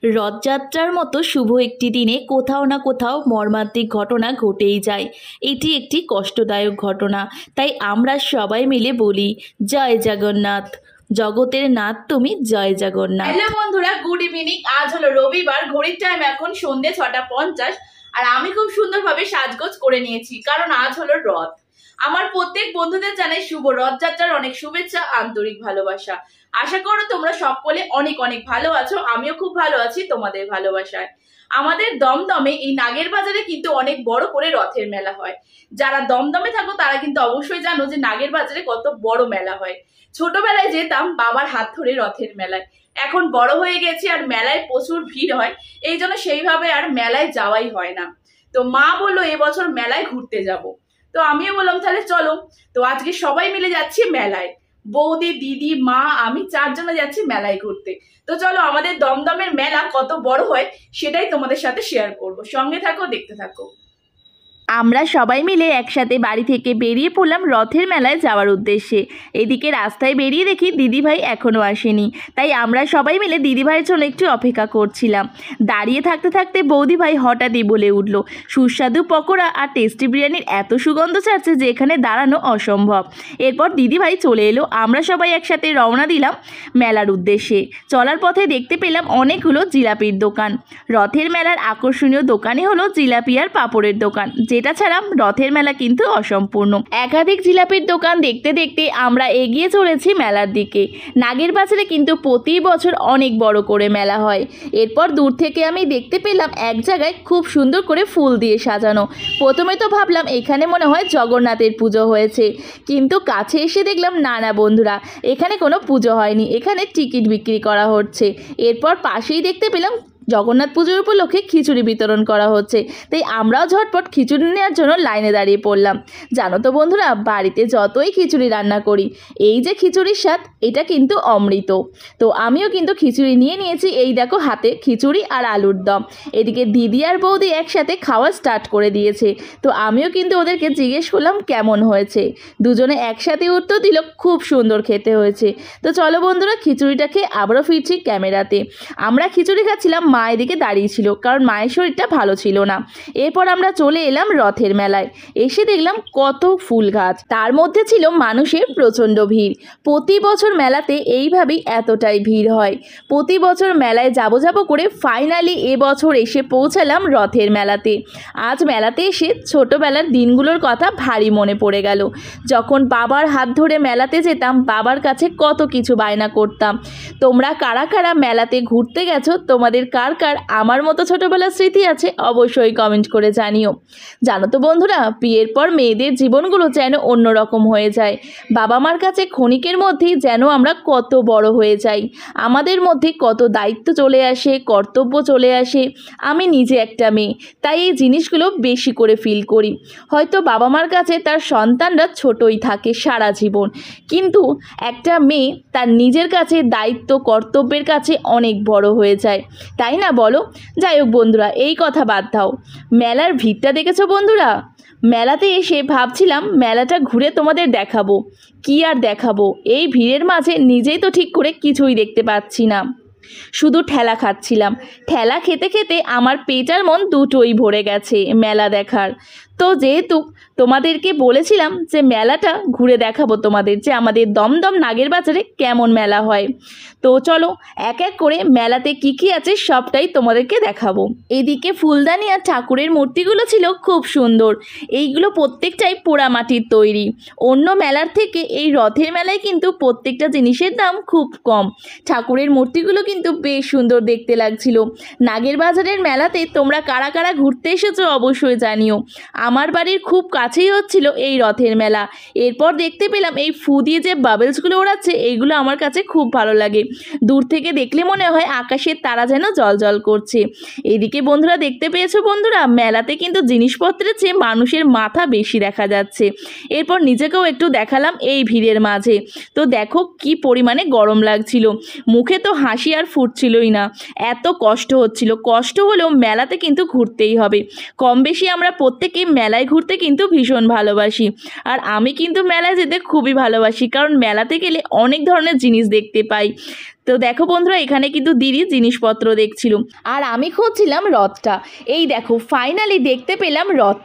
রথযাত্রার মতো শুভ একটি দিনে কোথাও না কোথাও মর্মান্তিক ঘটনা ঘটেই যায়। এটি একটি কষ্টদায়ক ঘটনা, তাই আমরা সবাই মিলে বলি জয় জগন্নাথ, জগতের নাথ তুমি জয় জগন্নাথ। হ্যালো বন্ধুরা, গুড ইভিনিং। আজ হলো রবিবার, ঘড়ির টাইম এখন সন্ধ্যে 6:50 আর আমি খুব সুন্দরভাবে সাজগোজ করে নিয়েছি, কারণ আজ হলো রথ। আমার প্রত্যেক বন্ধুদের জানাই শুভ রথযাত্রার অনেক শুভেচ্ছা, আন্তরিক ভালোবাসা। আশা করো তোমরা সকলে অনেক অনেক ভালো আছো, আমিও খুব ভালো আছি তোমাদের ভালোবাসায়। আমাদের দমদমে এই নাগের বাজারে কিন্তু অনেক বড় করে রথের মেলা হয়। যারা দমদমে থাকো তারা কিন্তু অবশ্যই জানো যে নাগের বাজারে কত বড় মেলা হয়। ছোটবেলায় যেতাম বাবার হাত ধরে রথের মেলায়, এখন বড় হয়ে গেছি আর মেলায় প্রচুর ভিড় হয়, এই জন্য সেইভাবে আর মেলায় যাওয়াই হয় না। তো মা বললো এবছর মেলায় ঘুরতে যাব, তো আমিও বললাম তাহলে চলো। তো আজকে সবাই মিলে যাচ্ছি মেলায়, বৌদি, দিদি, মা, আমি 4 জনে যাচ্ছি মেলায় ঘুরতে। তো চলো আমাদের দমদমের মেলা কত বড় হয় সেটাই তোমাদের সাথে শেয়ার করব, সঙ্গে থাকো, দেখতে থাকো। আমরা সবাই মিলে একসাথে বাড়ি থেকে বেরিয়ে পড়লাম রথের মেলায় যাওয়ার উদ্দেশ্যে। এদিকে রাস্তায় বেরিয়ে দেখি দিদিভাই এখনও আসেনি, তাই আমরা সবাই মিলে দিদিভাইয়ের জন্য একটু অপেক্ষা করছিলাম। দাঁড়িয়ে থাকতে থাকতে বৌদিভাই হঠাৎই বলে উঠল, সুস্বাদু পকোড়া আর টেস্টি বিরিয়ানির এত সুগন্ধ ছাড়ছে যে এখানে দাঁড়ানো অসম্ভব। এরপর দিদিভাই চলে এলো, আমরা সবাই একসাথে রওনা দিলাম মেলার উদ্দেশ্যে। চলার পথে দেখতে পেলাম অনেকগুলো জিলাপির দোকান। রথের মেলার আকর্ষণীয় দোকানই হলো জিলাপি আর পাঁপড়ের দোকান, যেটা ছাড়া রথের মেলা কিন্তু অসম্পূর্ণ। একাধিক জিলাপির দোকান দেখতে দেখতে আমরা এগিয়ে চলেছি মেলার দিকে। নাগের বাজারে কিন্তু প্রতি বছর অনেক বড় করে মেলা হয়। এরপর দূর থেকে আমি দেখতে পেলাম এক জায়গায় খুব সুন্দর করে ফুল দিয়ে সাজানো। প্রথমে তো ভাবলাম এখানে মনে হয় জগন্নাথের পুজো হয়েছে, কিন্তু কাছে এসে দেখলাম না না বন্ধুরা, এখানে কোনো পুজো হয়নি, এখানে টিকিট বিক্রি করা হচ্ছে। এরপর পাশেই দেখতে পেলাম জগন্নাথ পুজোর উপলক্ষে খিচুড়ি বিতরণ করা হচ্ছে, তাই আমরাও ঝটপট খিচুড়ি নেওয়ার জন্য লাইনে দাঁড়িয়ে পড়লাম। জানো তো বন্ধুরা, বাড়িতে যতই খিচুড়ি রান্না করি, এই যে খিচুড়ির স্বাদ, এটা কিন্তু অমৃত। তো আমিও কিন্তু খিচুড়ি নিয়ে নিয়েছি, এই দেখো হাতে খিচুড়ি আর আলুর দম। এদিকে দিদি আর বৌদি একসাথে খাওয়া স্টার্ট করে দিয়েছে, তো আমিও কিন্তু ওদেরকে জিজ্ঞেস করলাম কেমন হয়েছে। দুজনে একসাথে উত্তর দিল খুব সুন্দর খেতে হয়েছে। তো চলো বন্ধুরা, খিচুড়িটা খেয়ে আবারও ফিরছি ক্যামেরাতে। আমরা খিচুড়ি খাচ্ছিলাম, মা এদিকে দাঁড়িয়েছিল, কারণ মায়ের শরীরটা ভালো ছিল না। এরপর আমরা চলে এলাম রথের মেলায়। এসে দেখলাম কত ফুল গাছ, তার মধ্যে ছিল মানুষের প্রচণ্ড ভিড়। প্রতি বছর মেলাতে এইভাবেই এতটাই ভিড় হয়। প্রতি বছর মেলায় যাব যাব করে ফাইনালি এবছর এসে পৌঁছালাম রথের মেলাতে। আজ মেলাতে এসে ছোটোবেলার দিনগুলোর কথা ভারী মনে পড়ে গেল। যখন বাবার হাত ধরে মেলাতে যেতাম, বাবার কাছে কত কিছু বায়না করতাম। তোমরা কারা কারা মেলাতে ঘুরতে গেছো, তোমাদের কার কার আমার মতো ছোটোবেলার স্মৃতি আছে অবশ্যই কমেন্ট করে জানিও। জানো তো বন্ধুরা, বিয়ের পর মেয়েদের জীবনগুলো যেন অন্যরকম হয়ে যায়। বাবা মার কাছে ক্ষণিকের মধ্যেই যেন আমরা কত বড় হয়ে যাই, আমাদের মধ্যে কত দায়িত্ব চলে আসে, কর্তব্য চলে আসে। আমি নিজে একটা মেয়ে, তাই এই জিনিসগুলো বেশি করে ফিল করি। হয়তো বাবা মার কাছে তার সন্তানরা ছোটই থাকে সারা জীবন, কিন্তু একটা মেয়ে তার নিজের কাছে দায়িত্ব কর্তব্যের কাছে অনেক বড় হয়ে যায়, তাই না বলো? যাই হোক বন্ধুরা, এই কথা বাদ দাও। মেলার ভিড়টা দেখেছো বন্ধুরা? মেলাতে এসে ভাবছিলাম মেলাটা ঘুরে তোমাদের দেখাবো, কি আর দেখাবো, এই ভিড়ের মাঝে নিজেই তো ঠিক করে কিছুই দেখতে পাচ্ছি না, শুধু ঠেলা খাচ্ছিলাম। ঠেলা খেতে খেতে আমার পেট আর মন দুটোই ভরে গেছে মেলা দেখার। তো যেহেতু তোমাদেরকে বলেছিলাম যে মেলাটা ঘুরে দেখাবো তোমাদের, যে আমাদের দমদম নাগের বাজারে কেমন মেলা হয়, তো চলো এক এক করে মেলাতে কি কি আছে সবটাই তোমাদেরকে দেখাবো। এদিকে ফুলদানি আর ঠাকুরের মূর্তিগুলো ছিল খুব সুন্দর। এইগুলো প্রত্যেকটাই পোড়া মাটির তৈরি। অন্য মেলার থেকে এই রথের মেলায় কিন্তু প্রত্যেকটা জিনিসের দাম খুব কম। ঠাকুরের মূর্তিগুলো কিন্তু বেশ সুন্দর দেখতে লাগছিল। নাগের বাজারের মেলাতে তোমরা কারা কারা ঘুরতে এসেছো অবশ্যই জানিও। আমার বাড়ির খুব কাছেই হচ্ছিল এই রথের মেলা। এরপর দেখতে পেলাম এই ফু দিয়ে যে বাবেলসগুলো ওড়াচ্ছে, এইগুলো আমার কাছে খুব ভালো লাগে। দূর থেকে দেখলে মনে হয় আকাশের তারা যেন জলজল করছে। এদিকে বন্ধুরা দেখতে পেয়েছো বন্ধুরা, মেলাতে কিন্তু জিনিসপত্রের চেয়ে মানুষের মাথা বেশি দেখা যাচ্ছে। এরপর নিজেকেও একটু দেখালাম এই ভিড়ের মাঝে। তো দেখো কি পরিমাণে গরম লাগছিল, মুখে তো হাসি আর ফুটছিলই না, এত কষ্ট হচ্ছিল। কষ্ট হলেও মেলাতে কিন্তু ঘুরতেই হবে। কম বেশি আমরা প্রত্যেকেই মেলায় ঘুরতে কিন্তু ভীষণ ভালোবাসি, আর আমি কিন্তু মেলায় যেতে খুবই ভালোবাসি, কারণ মেলাতে গেলে অনেক ধরনের জিনিস দেখতে পাই। তো দেখো বন্ধুরা, এখানে কিন্তু দিদি জিনিসপত্র দেখছিল আর আমি খুঁজছিলাম রথটা। এই দেখো ফাইনালি দেখতে পেলাম রথ।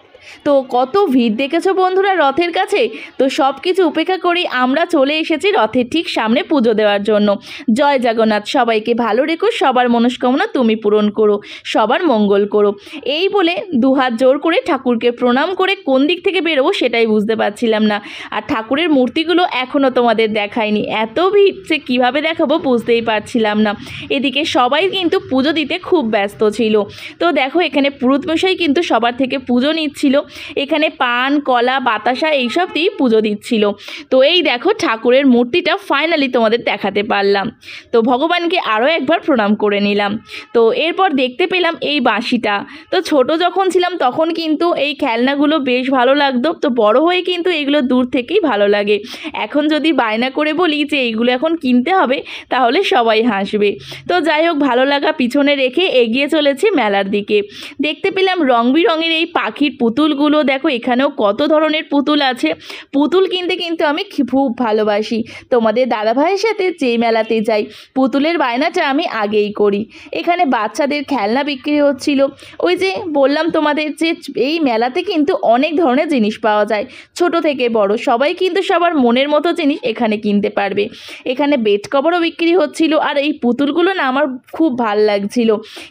তো কত ভিড় দেখেছো বন্ধুরা রথের কাছে। তো সব কিছু উপেক্ষা করে আমরা চলে এসেছি রথের ঠিক সামনে পুজো দেওয়ার জন্য। জয় জগন্নাথ, সবাইকে ভালো রেখো, সবার মনস্কামনা তুমি পূরণ করো, সবার মঙ্গল করো। এই বলে দুহাত জোর করে ঠাকুরকে প্রণাম করে কোন দিক থেকে বেরোবো সেটাই বুঝতে পারছিলাম না। আর ঠাকুরের মূর্তিগুলো এখনও তোমাদের দেখায়নি, এত ভিড় যে কীভাবে দেখাবো বুঝতেই পারছিলাম না। এদিকে সবাই কিন্তু পুজো দিতে খুব ব্যস্ত ছিল। তো দেখো এখানে পুরোহিত মশাই কিন্তু সবার থেকে পুজো নিচ্ছিল। এখানে পান কলা বাতাসা এইসব দিয়ে পুজো দিচ্ছিল। তো এই দেখো ঠাকুরের মূর্তিটা ফাইনালি তোমাদের দেখাতে পারলাম। তো ভগবানকে আরও একবার প্রণাম করে নিলাম। তো এরপর দেখতে পেলাম এই বাঁশিটা। তো ছোট যখন ছিলাম তখন কিন্তু এই খেলনাগুলো বেশ ভালো লাগতো, তো বড় হয়ে কিন্তু এগুলো দূর থেকেই ভালো লাগে। এখন যদি বায়না করে বলি যে এইগুলো এখন কিনতে হবে তাহলে সবাই হাসবে। তো যাই হোক, ভালো লাগা পিছনে রেখে এগিয়ে চলেছি মেলার দিকে। দেখতে পেলাম রং বেরঙের এই পাখির পুতুলগুলো। দেখো এখানেও কত ধরনের পুতুল আছে। পুতুল কিনতে কিন্তু আমি খুব ভালোবাসি। তোমাদের দাদাভাইয়ের সাথে যেই মেলাতে যাই পুতুলের বায়নাটা আমি আগেই করি। এখানে বাচ্চাদের খেলনা বিক্রি হচ্ছিল। ওই যে বললাম তোমাদের যে এই মেলাতে কিন্তু অনেক ধরনের জিনিস পাওয়া যায়, ছোট থেকে বড় সবাই কিন্তু সবার মনের মতো জিনিস এখানে কিনতে পারবে। এখানে বেড কভারও বিক্রি হচ্ছিল। আর এই পুতুলগুলো না আমার খুব ভাল লাগছিল,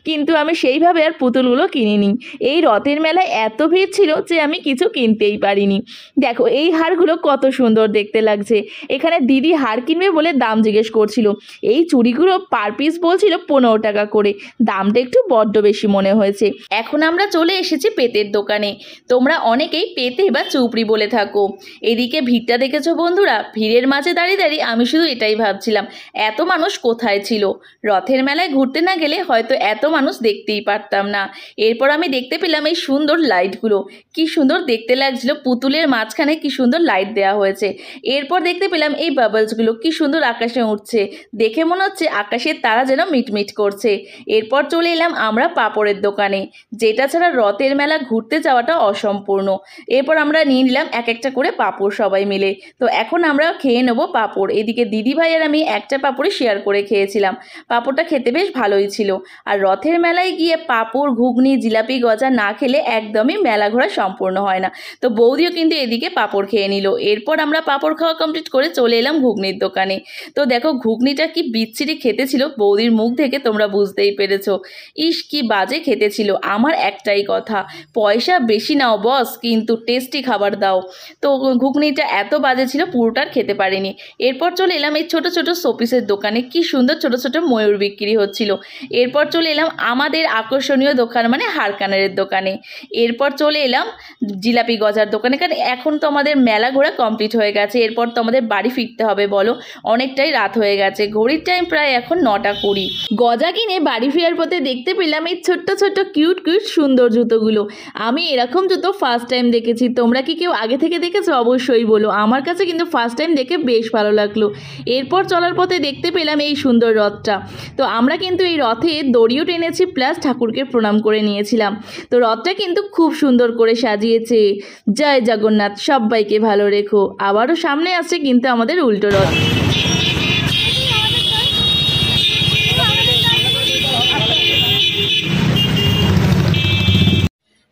কিন্তু আমি সেইভাবে আর পুতুলগুলো কিনিনি। এই রথের মেলায় এত ভিড় ছিল যে আমি কিছু কিনতেই পারিনি। দেখো এই হারগুলো কত সুন্দর দেখতে লাগছে। এখানে দিদি হার কিনবে বলে দাম জিজ্ঞেস করছিল। এই চুড়িগুলো পার পিস বলছিল 15 টাকা করে, দামটা একটু বড্ড বেশি মনে হয়েছে। এখন আমরা চলে এসেছি পেতের দোকানে। তোমরা অনেকেই পেতে বা চুপড়ি বলে থাকো। এদিকে ভিড়টা দেখেছো বন্ধুরা, ভিড়ের মাঝে দাঁড়িয়ে দাঁড়িয়ে আমি শুধু এটাই ভাবছিলাম এত মানুষ কোথায় ছিল। রথের মেলায় ঘুরতে না গেলে হয়তো এত মানুষ দেখতেই পারতাম না। এরপর আমি দেখতে পেলাম এই সুন্দর লাইটগুলো, কি সুন্দর দেখতে লাগছিল। পুতুলের মাঝখানে কি সুন্দর লাইট দেওয়া হয়েছে। এরপর দেখতে পেলাম এই বাবলসগুলো কি সুন্দর আকাশে উঠছে, দেখে মনে হচ্ছে আকাশের তারা যেন মিটমিট করছে। এরপর চলে এলাম আমরা পাঁপড়ের দোকানে, যেটা ছাড়া রথের মেলা ঘুরতে যাওয়াটা অসম্পূর্ণ। এরপর আমরা নিয়ে নিলাম এক একটা করে পাঁপড় সবাই মিলে। তো এখন আমরা খেয়ে নেবো পাঁপড়। এদিকে দিদিভাই আর আমি একটা পাঁপড়ই শেয়ার করে খেয়েছিলাম। পাঁপড়টা খেতে বেশ ভালোই ছিল। আর রথের মেলায় গিয়ে পাঁপড় ঘুগনি জিলাপি গজা না খেলে একদমই মেলা ঘোরা সম্পূর্ণ হয় না। তো বৌদিও কিন্তু এদিকে পাঁপড় খেয়ে নিল। এরপর আমরা পাঁপড় খাওয়া কমপ্লিট করে চলে এলাম ঘুগনির দোকানে। তো দেখো ঘুগনিটা কি বিচ্ছিরি খেতে ছিল, বৌদির মুখ থেকে তোমরা বুঝতেই পেরেছো। ইস কি বাজে খেতে ছিল। আমার একটাই কথা, পয়সা বেশি নাও বস, কিন্তু টেস্টি খাবার দাও। তো ঘুগনিটা এত বাজে ছিল পুরোটার খেতে পারিনি। এরপর চলে এলাম এই ছোট ছোট শোপিসের দোকানে, কি সুন্দর ছোট ছোট ময়ূর বিক্রি হচ্ছিল। এরপর চলে এলাম আমাদের আকর্ষণীয় দোকান মানে হারকানারের দোকানে। এরপর চলে এলাম জিলাপি গজার দোকানে, কারণ এখন তো আমাদের মেলা ঘোরা কমপ্লিট হয়ে গেছে। এরপর তো আমাদের বাড়ি ফিরতে হবে, বলো অনেকটাই রাত হয়ে গেছে। ঘড়ির টাইম প্রায় এখন 9:20। গজা কিনে বাড়ি ফেরার পথে দেখতে পেলাম এই ছোট্ট ছোট্ট কিউট কিউট সুন্দর জুতোগুলো। আমি এরকম জুতো ফার্স্ট টাইম দেখেছি। তোমরা কি কেউ আগে থেকে দেখেছো অবশ্যই বলো। আমার কাছে কিন্তু ফার্স্ট টাইম দেখে বেশ ভালো লাগলো। এরপর চলার পথে দেখতে পেলাম এই সুন্দর রথটা। তো আমরা কিন্তু এই রথে দড়িও টেনেছি, প্লাস ঠাকুরকে প্রণাম করে নিয়েছিলাম। তো রথটা কিন্তু খুব সুন্দর করে সাজিয়েছে। জয় জগন্নাথ, সবাইকে ভালো রেখো। আবারও সামনে আসছে কিন্তু আমাদের উল্টো রথ।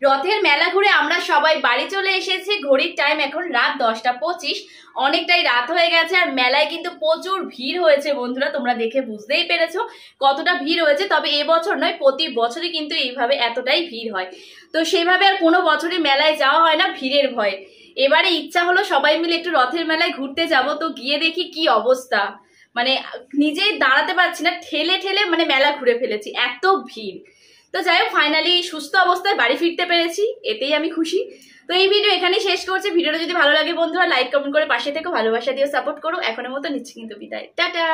রথের মেলা ঘুরে আমরা সবাই বাড়ি চলে এসেছি। ঘড়ির টাইম এখন রাত 10:25, অনেকটাই রাত হয়ে গেছে। আর মেলায় কিন্তু প্রচুর ভিড় হয়েছে বন্ধুরা, তোমরা দেখে বুঝতেই পেরেছো কতটা ভিড় হয়েছে। তবে এবছর নয়, প্রতি বছরই কিন্তু এইভাবে এতটাই ভিড় হয়। তো সেভাবে আর কোনো বছরই মেলায় যাওয়া হয় না ভিড়ের ভয়ে। এবারে ইচ্ছা হলো সবাই মিলে একটু রথের মেলায় ঘুরতে যাব। তো গিয়ে দেখি কি অবস্থা, মানে নিজেই দাঁড়াতে পারছি না, ঠেলে ঠেলে মানে মেলা ঘুরে ফেলেছি, এত ভিড়। তো যাই হোক ফাইনালি সুস্থ অবস্থায় বাড়ি ফিরতে পেরেছি, এতেই আমি খুশি। তো এই ভিডিও এখানেই শেষ করছি। ভিডিওটা যদি ভালো লাগে বন্ধুরা লাইক কমেন্ট করে পাশে থেকো, ভালোবাসা দিয়ে সাপোর্ট করো। এখনের মতো নিচ্ছি কিন্তু বিদায়, টাটা।